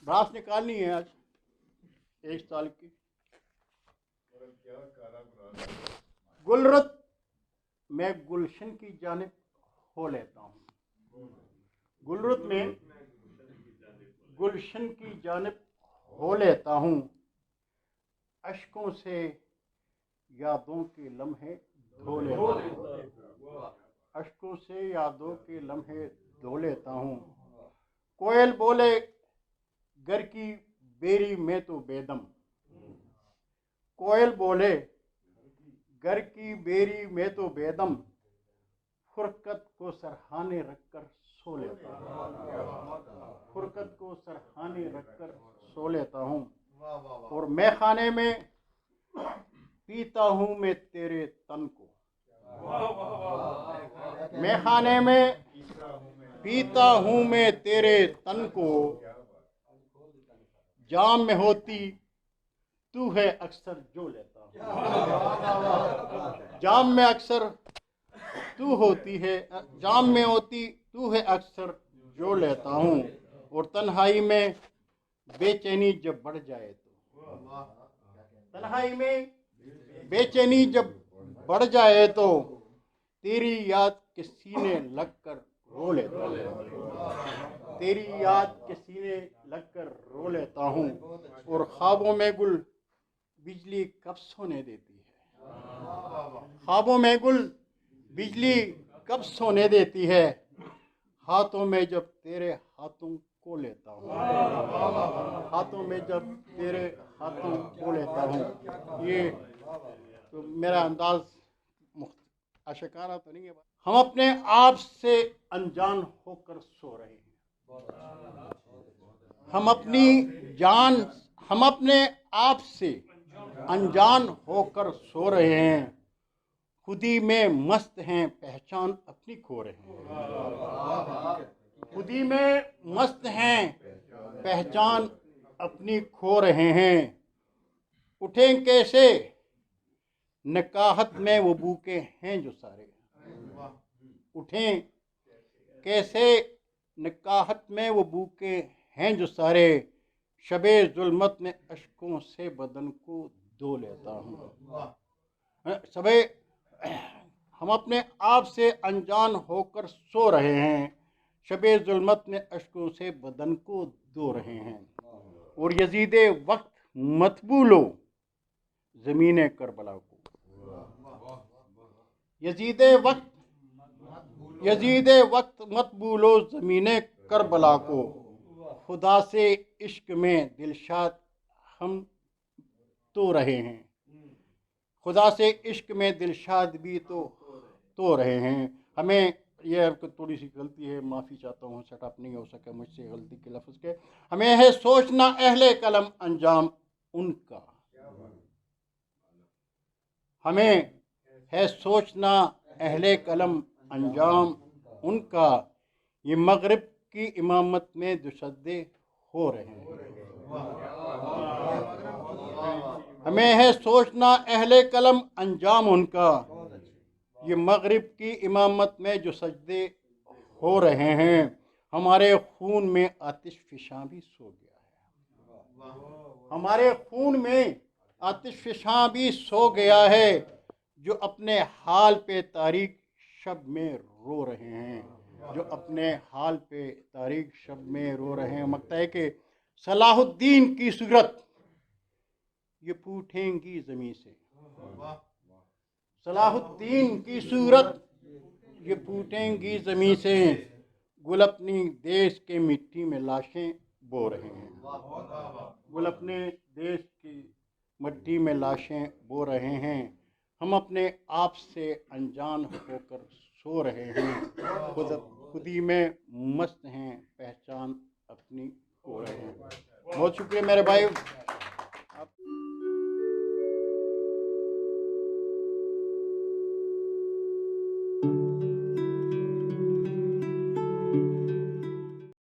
भ्रास निकालनी है आज 1 साल की। गुलरुत मैं गुलशन की जानिब हो लेता हूँ। गुलरुत में गुलशन की जानिब हो लेता हूँ। अश्कों से यादों के लम्हे धो लेता हूँ। अश्कों से यादों के लम्हे धो लेता हूँ। कोयल बोले घर की बेरी में तो बेदम। कोयल बोले घर की बेरी में तो बेदम। फुरकत को सरहाने रखकर सो लेता हूँ। फुरकत को सरहाने रखकर सो लेता हूँ। और मैं खाने में पीता हूँ मैं तेरे तन को। मैं खाने में पीता हूँ मैं तेरे तन को। जाम में होती तू है अक्सर जो लेता हूँ। जाम में अक्सर तू होती है, जाम में होती तू है अक्सर जो लेता हूँ। और तन्हाई में बेचैनी जब बढ़ जाए तो, तन्हाई में बेचैनी जब बढ़ जाए तो तेरी याद के सीने लगकर रो लेता हूँ। तेरी याद के सीने लगकर रो लेता हूँ। और ख्वाबों में गुल बिजली कब सोने देती है। ख्वाबों में गुल बिजली कब सोने देती है। हाथों में जब तेरे हाथों को लेता हूँ। हाथों में जब तेरे हाथों को लेता हूँ। ये तो मेरा अंदाज आशिकाना तो नहीं है। हम अपने आप से अनजान होकर सो रहे हैं। हम अपने आप से अनजान होकर सो रहे हैं। खुदी में मस्त हैं पहचान अपनी खो रहे हैं। खुदी में मस्त हैं पहचान अपनी खो रहे हैं। उठें कैसे नकाहत में वो बूके हैं जो सारे। उठें कैसे नकाहत में वो बूके हैं जो सारे। शबे जुल्मत में अश्कों से बदन को धो लेता हूँ। सबे हम अपने आप से अनजान होकर सो रहे हैं। शबे जुल्मत में अश्कों से बदन को धो रहे हैं। और यजीदे वक्त मत भूलो ज़मीने करबला को। यजीदे वक्त मत भूलो ज़मीने करबला को। खुदा से इश्क में दिलशाद हम तो रहे हैं। खुदा से इश्क में दिलशाद भी तो रहे हैं। हमें यह थोड़ी सी गलती है, माफ़ी चाहता हूँ, सेटअप नहीं हो सका मुझसे गलती के लफ्ज़ के। हमें है सोचना अहले कलम अंजाम उनका। हमें है सोचना अहले कलम अंजाम उनका। ये मगरिब की इमामत में दुशद्दे हो रहे हैं। हमें है सोचना अहले कलम अंजाम उनका। ये मगरिब की इमामत में जो सजदे हो रहे हैं। हमारे खून में आतिश फिशां भी सो गया है। हमारे खून में आतिश फिशां भी सो गया है। जो अपने हाल पे तारीख शब में रो रहे हैं। जो अपने हाल पे तारीख शब में रो रहे हैं। मकता है कि सलाहुद्दीन की सूरत ये पूछेंगी ज़मीं से। सलाहुद्दीन की सूरत ये पूछेंगी ज़मीं से। गुल अपनी देश के मिट्टी में लाशें बो रहे हैं। गुल अपने देश की मिट्टी में लाशें बो रहे हैं। हम अपने आप से अनजान होकर सो रहे हैं। खुदी में मस्त हैं पहचान अपनी खो रहे हैं। बहुत शुक्रिया मेरे भाई।